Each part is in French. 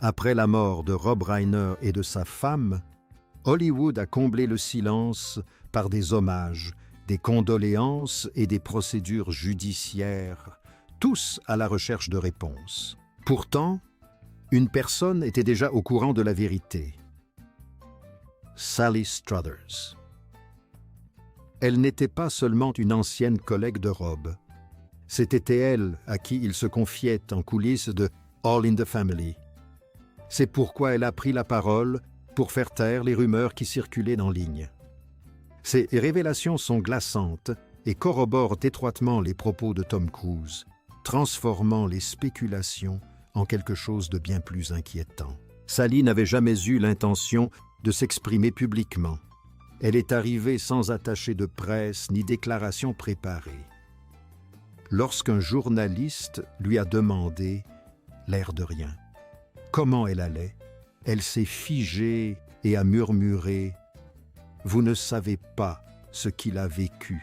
Après la mort de Rob Reiner et de sa femme, Hollywood a comblé le silence par des hommages, des condoléances et des procédures judiciaires, tous à la recherche de réponses. Pourtant, une personne était déjà au courant de la vérité. Sally Struthers. Elle n'était pas seulement une ancienne collègue de Rob. C'était elle à qui il se confiait en coulisses de All in the Family. C'est pourquoi elle a pris la parole pour faire taire les rumeurs qui circulaient en ligne. Ces révélations sont glaçantes et corroborent étroitement les propos de Tom Cruise, transformant les spéculations en quelque chose de bien plus inquiétant. Sally n'avait jamais eu l'intention de s'exprimer publiquement. Elle est arrivée sans attaché de presse ni déclaration préparée. Lorsqu'un journaliste lui a demandé, l'air de rien, comment elle allait, elle s'est figée et a murmuré « Vous ne savez pas ce qu'il a vécu ».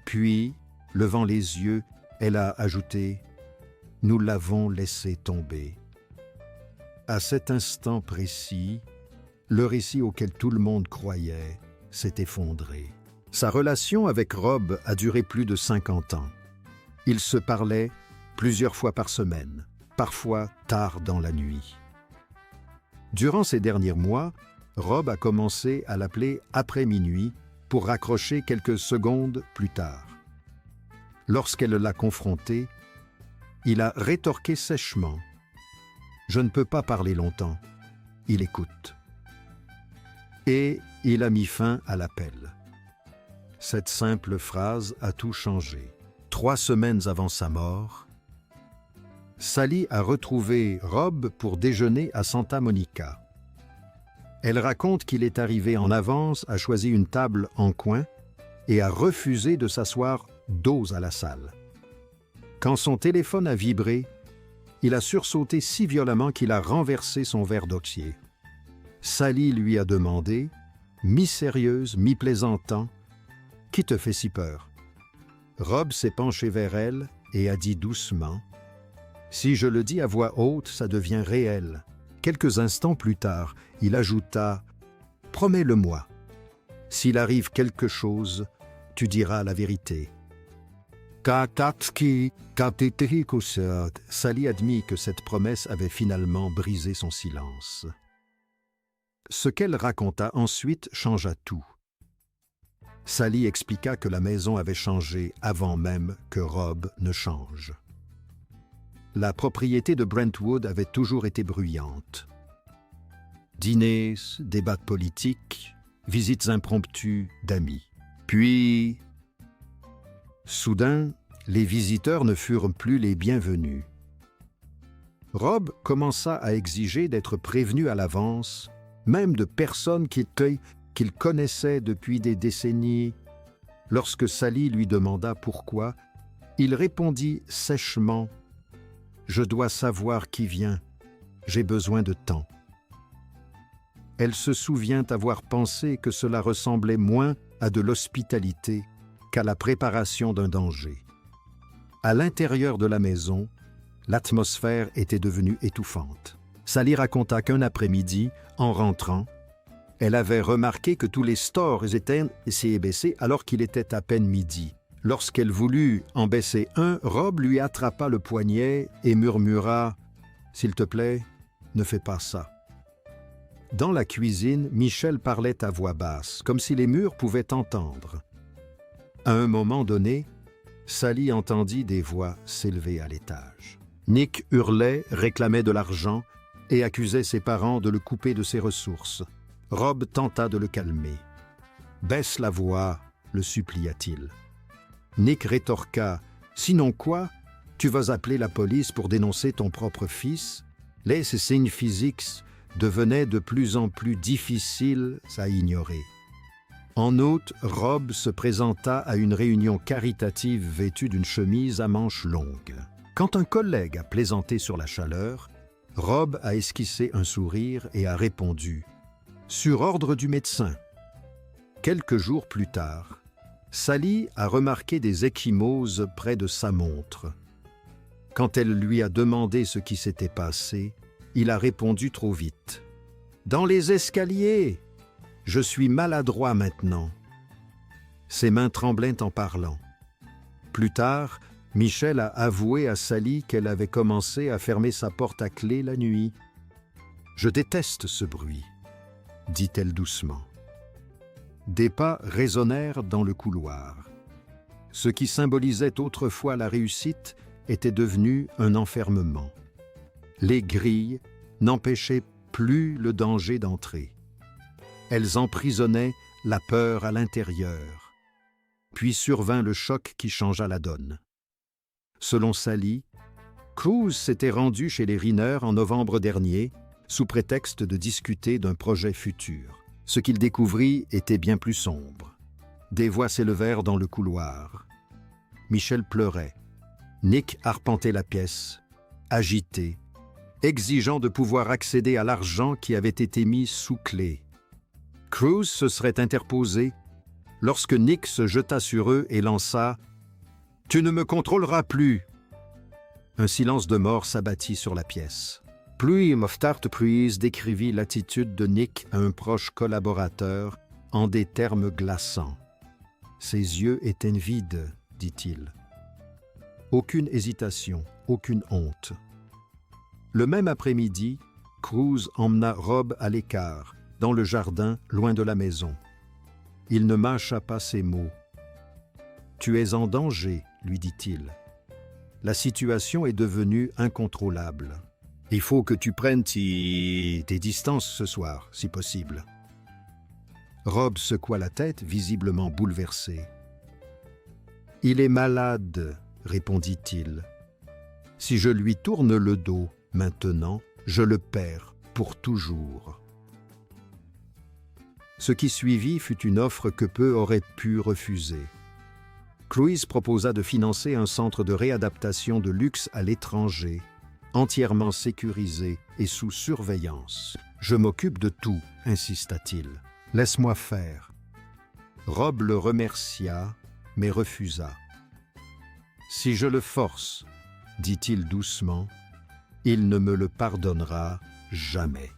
Puis, levant les yeux, elle a ajouté « Nous l'avons laissé tomber ». À cet instant précis, le récit auquel tout le monde croyait s'est effondré. Sa relation avec Rob a duré plus de 50 ans. Ils se parlaient plusieurs fois par semaine, parfois tard dans la nuit. Durant ces derniers mois, Rob a commencé à l'appeler après minuit pour raccrocher quelques secondes plus tard. Lorsqu'elle l'a confronté, il a rétorqué sèchement « Je ne peux pas parler longtemps. » Il écoute. Et il a mis fin à l'appel. Cette simple phrase a tout changé. 3 semaines avant sa mort, Sally a retrouvé Rob pour déjeuner à Santa Monica. Elle raconte qu'il est arrivé en avance, a choisi une table en coin et a refusé de s'asseoir dos à la salle. Quand son téléphone a vibré, il a sursauté si violemment qu'il a renversé son verre d'osier. Sally lui a demandé, mi-sérieuse, mi-plaisantant, « Qui te fait si peur ?» Rob s'est penché vers elle et a dit doucement, « Si je le dis à voix haute, ça devient réel. » Quelques instants plus tard, il ajouta, « Promets-le-moi. S'il arrive quelque chose, tu diras la vérité. » Sally admit que cette promesse avait finalement brisé son silence. Ce qu'elle raconta ensuite changea tout. Sally expliqua que la maison avait changé avant même que Rob ne change. La propriété de Brentwood avait toujours été bruyante. Dîners, débats politiques, visites impromptues d'amis. Puis, soudain, les visiteurs ne furent plus les bienvenus. Rob commença à exiger d'être prévenu à l'avance, même de personnes qu'il connaissait depuis des décennies. Lorsque Sally lui demanda pourquoi, il répondit sèchement « Je dois savoir qui vient, j'ai besoin de temps. » Elle se souvient avoir pensé que cela ressemblait moins à de l'hospitalité qu'à la préparation d'un danger. À l'intérieur de la maison, l'atmosphère était devenue étouffante. Sally raconta qu'un après-midi, en rentrant, elle avait remarqué que tous les stores étaient baissés alors qu'il était à peine midi. Lorsqu'elle voulut en baisser un, Rob lui attrapa le poignet et murmura « S'il te plaît, ne fais pas ça. » Dans la cuisine, Michel parlait à voix basse, comme si les murs pouvaient entendre. À un moment donné, Sally entendit des voix s'élever à l'étage. Nick hurlait, réclamait de l'argent et accusait ses parents de le couper de ses ressources. Rob tenta de le calmer. « Baisse la voix », le supplia-t-il. Nick rétorqua « Sinon quoi? Tu vas appeler la police pour dénoncer ton propre fils ?» Les signes physiques devenaient de plus en plus difficiles à ignorer. En août, Rob se présenta à une réunion caritative vêtu d'une chemise à manches longues. Quand un collègue a plaisanté sur la chaleur, Rob a esquissé un sourire et a répondu « Sur ordre du médecin ». Quelques jours plus tard, Sally a remarqué des ecchymoses près de sa montre. Quand elle lui a demandé ce qui s'était passé, il a répondu trop vite. « Dans les escaliers! Je suis maladroit maintenant. » Ses mains tremblaient en parlant. Plus tard, Michelle a avoué à Sally qu'elle avait commencé à fermer sa porte à clé la nuit. « Je déteste ce bruit, » dit-elle doucement. Des pas résonnèrent dans le couloir. Ce qui symbolisait autrefois la réussite était devenu un enfermement. Les grilles n'empêchaient plus le danger d'entrer. Elles emprisonnaient la peur à l'intérieur. Puis survint le choc qui changea la donne. Selon Sally, Cruz s'était rendu chez les Riner en novembre dernier sous prétexte de discuter d'un projet futur. Ce qu'il découvrit était bien plus sombre. Des voix s'élevèrent dans le couloir. Michelle pleurait. Nick arpentait la pièce, agité, exigeant de pouvoir accéder à l'argent qui avait été mis sous clé. Cruz se serait interposé lorsque Nick se jeta sur eux et lança « Tu ne me contrôleras plus !» Un silence de mort s'abattit sur la pièce. Puis Moftart Pruis décrivit l'attitude de Nick à un proche collaborateur en des termes glaçants. « Ses yeux étaient vides, dit-il. » Aucune hésitation, aucune honte. Le même après-midi, Cruz emmena Rob à l'écart, dans le jardin, loin de la maison. Il ne mâcha pas ses mots. « Tu es en danger, » lui dit-il. « La situation est devenue incontrôlable. Il faut que tu prennes tes distances ce soir, si possible. » Rob secoua la tête, visiblement bouleversé. « Il est malade, » répondit-il. « Si je lui tourne le dos maintenant, je le perds pour toujours. » Ce qui suivit fut une offre que peu auraient pu refuser. Cruz proposa de financer un centre de réadaptation de luxe à l'étranger, entièrement sécurisé et sous surveillance. « Je m'occupe de tout, » insista-t-il. « Laisse-moi faire. » Rob le remercia, mais refusa. « Si je le force, » dit-il doucement, « il ne me le pardonnera jamais. »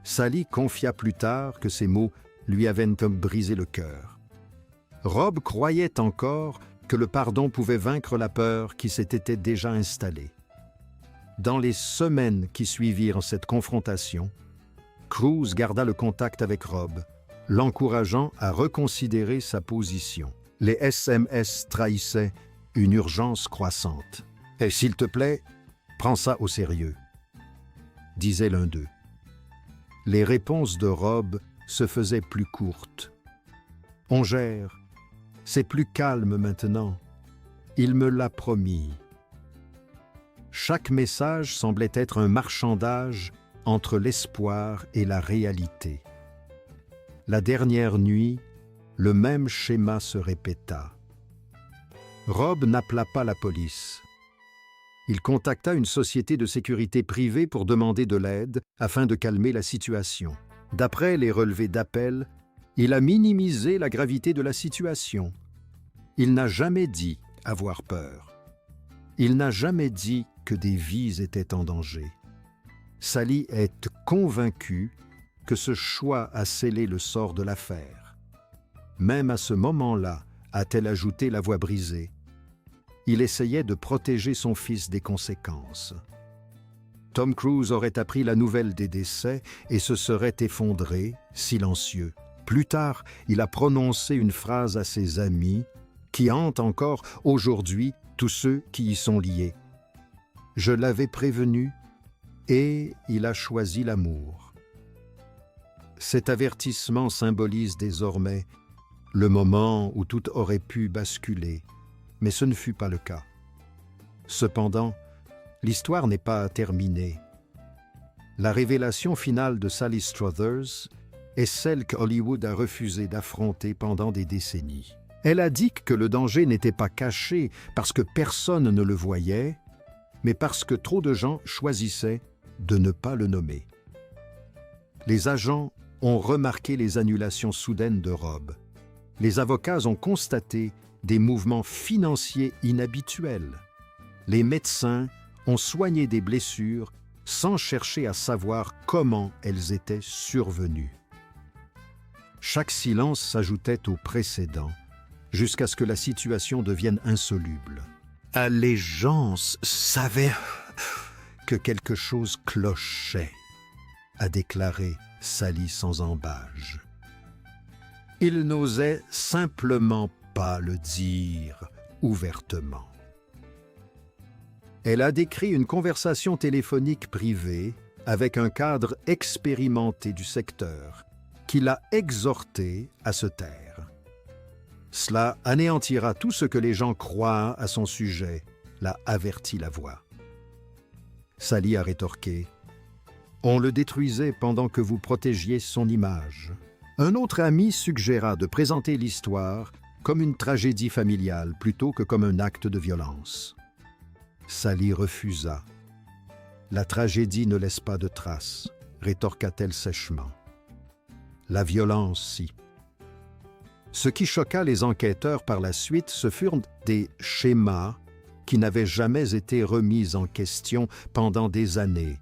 Sally confia plus tard que ces mots lui avaient comme brisé le cœur. Rob croyait encore que le pardon pouvait vaincre la peur qui s'était déjà installée. Dans les semaines qui suivirent cette confrontation, Cruz garda le contact avec Rob, l'encourageant à reconsidérer sa position. Les SMS trahissaient une urgence croissante. « Et s'il te plaît, prends ça au sérieux », disait l'un d'eux. Les réponses de Rob se faisaient plus courtes. « On gère. C'est plus calme maintenant. Il me l'a promis. » Chaque message semblait être un marchandage entre l'espoir et la réalité. La dernière nuit, le même schéma se répéta. Rob n'appela pas la police. Il contacta une société de sécurité privée pour demander de l'aide afin de calmer la situation. D'après les relevés d'appel, il a minimisé la gravité de la situation. Il n'a jamais dit avoir peur. Il n'a jamais dit que des vies étaient en danger. Sally est convaincue que ce choix a scellé le sort de l'affaire. Même à ce moment-là, a-t-elle ajouté la voix brisée, il essayait de protéger son fils des conséquences. Tom Cruise aurait appris la nouvelle des décès et se serait effondré, silencieux. Plus tard, il a prononcé une phrase à ses amis qui hante encore aujourd'hui tous ceux qui y sont liés. « Je l'avais prévenu et il a choisi l'amour. » Cet avertissement symbolise désormais le moment où tout aurait pu basculer, mais ce ne fut pas le cas. Cependant, l'histoire n'est pas terminée. La révélation finale de Sally Struthers est celle que Hollywood a refusé d'affronter pendant des décennies. Elle a dit que le danger n'était pas caché parce que personne ne le voyait, mais parce que trop de gens choisissaient de ne pas le nommer. Les agents ont remarqué les annulations soudaines de Rob. Les avocats ont constaté des mouvements financiers inhabituels. Les médecins ont soigné des blessures sans chercher à savoir comment elles étaient survenues. Chaque silence s'ajoutait au précédent, jusqu'à ce que la situation devienne insoluble. Allégeance savait que quelque chose clochait, a déclaré Sally sans ambages. Il n'osait simplement pas le dire ouvertement. Elle a décrit une conversation téléphonique privée avec un cadre expérimenté du secteur qui l'a exhorté à se taire. Cela anéantira tout ce que les gens croient à son sujet, l'a averti la voix. Sally a rétorqué « On le détruisait pendant que vous protégiez son image. » Un autre ami suggéra de présenter l'histoire comme une tragédie familiale plutôt que comme un acte de violence. Sally refusa. « La tragédie ne laisse pas de traces, » rétorqua-t-elle sèchement. « La violence, si. » Ce qui choqua les enquêteurs par la suite, ce furent des schémas qui n'avaient jamais été remis en question pendant des années,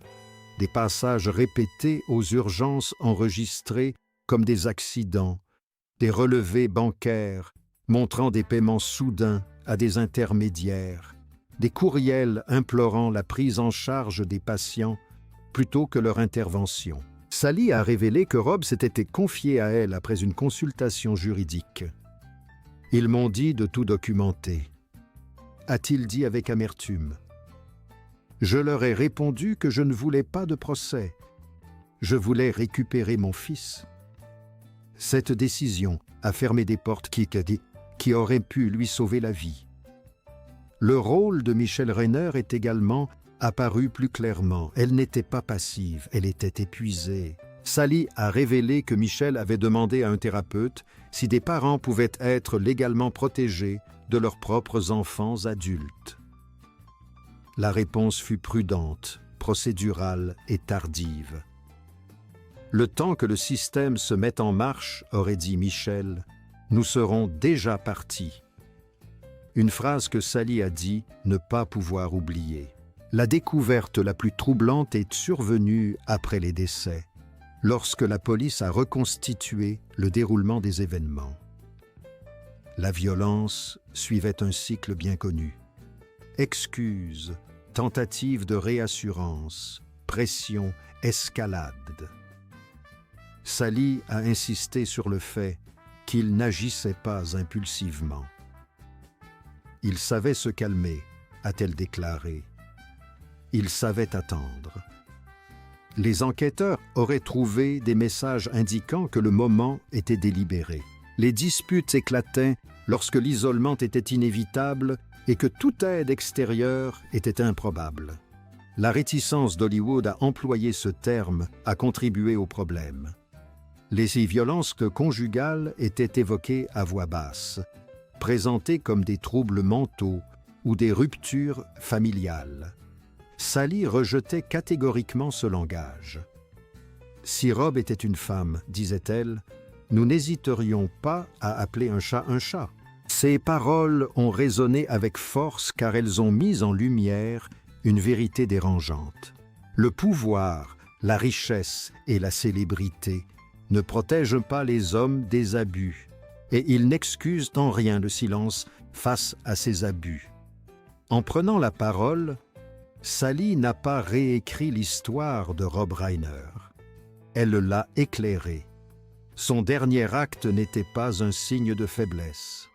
des passages répétés aux urgences enregistrés comme des accidents, des relevés bancaires montrant des paiements soudains à des intermédiaires, des courriels implorant la prise en charge des patients plutôt que leur intervention. Sally a révélé que Rob s'était confié à elle après une consultation juridique. « Ils m'ont dit de tout documenter », a-t-il dit avec amertume. « Je leur ai répondu que je ne voulais pas de procès. Je voulais récupérer mon fils. » Cette décision a fermé des portes qui auraient pu lui sauver la vie. Le rôle de Michelle Rayner est également apparu plus clairement. Elle n'était pas passive, elle était épuisée. Sally a révélé que Michelle avait demandé à un thérapeute si des parents pouvaient être légalement protégés de leurs propres enfants adultes. La réponse fut prudente, procédurale et tardive. Le temps que le système se mette en marche, aurait dit Michelle, nous serons déjà partis. Une phrase que Sally a dit ne pas pouvoir oublier. La découverte la plus troublante est survenue après les décès, lorsque la police a reconstitué le déroulement des événements. La violence suivait un cycle bien connu. Excuses, tentatives de réassurance, pression, escalade. Sally a insisté sur le fait qu'il n'agissait pas impulsivement. « Il savait se calmer », a-t-elle déclaré. « Il savait attendre. » Les enquêteurs auraient trouvé des messages indiquant que le moment était délibéré. Les disputes éclataient lorsque l'isolement était inévitable et que toute aide extérieure était improbable. La réticence d'Hollywood à employer ce terme a contribué au problème. Les violences conjugales étaient évoquées à voix basse, présentées comme des troubles mentaux ou des ruptures familiales. Sally rejetait catégoriquement ce langage. « Si Rob était une femme, disait-elle, nous n'hésiterions pas à appeler un chat un chat. » Ces paroles ont résonné avec force car elles ont mis en lumière une vérité dérangeante. Le pouvoir, la richesse et la célébrité ne protègent pas les hommes des abus, et ils n'excusent en rien le silence face à ces abus. En prenant la parole, Sally n'a pas réécrit l'histoire de Rob Reiner. Elle l'a éclairée. Son dernier acte n'était pas un signe de faiblesse.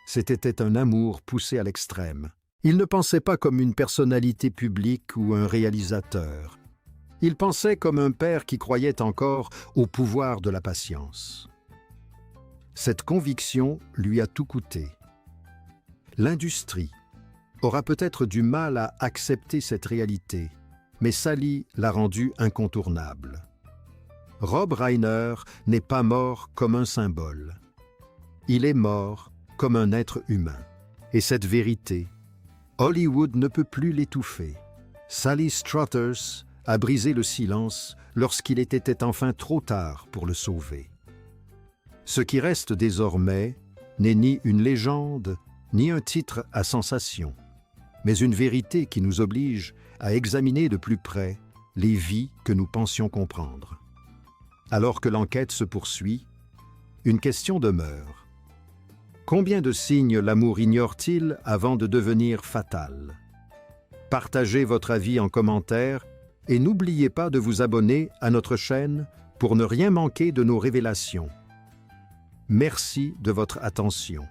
C'était un amour poussé à l'extrême. Il ne pensait pas comme une personnalité publique ou un réalisateur. Il pensait comme un père qui croyait encore au pouvoir de la patience. Cette conviction lui a tout coûté. L'industrie aura peut-être du mal à accepter cette réalité, mais Sally l'a rendue incontournable. Rob Reiner n'est pas mort comme un symbole. Il est mort comme un être humain. Et cette vérité, Hollywood ne peut plus l'étouffer. Sally Struthers a brisé le silence lorsqu'il était enfin trop tard pour le sauver. Ce qui reste désormais n'est ni une légende, ni un titre à sensation, mais une vérité qui nous oblige à examiner de plus près les vies que nous pensions comprendre. Alors que l'enquête se poursuit, une question demeure. Combien de signes l'amour ignore-t-il avant de devenir fatal? Partagez votre avis en commentaire et n'oubliez pas de vous abonner à notre chaîne pour ne rien manquer de nos révélations. Merci de votre attention.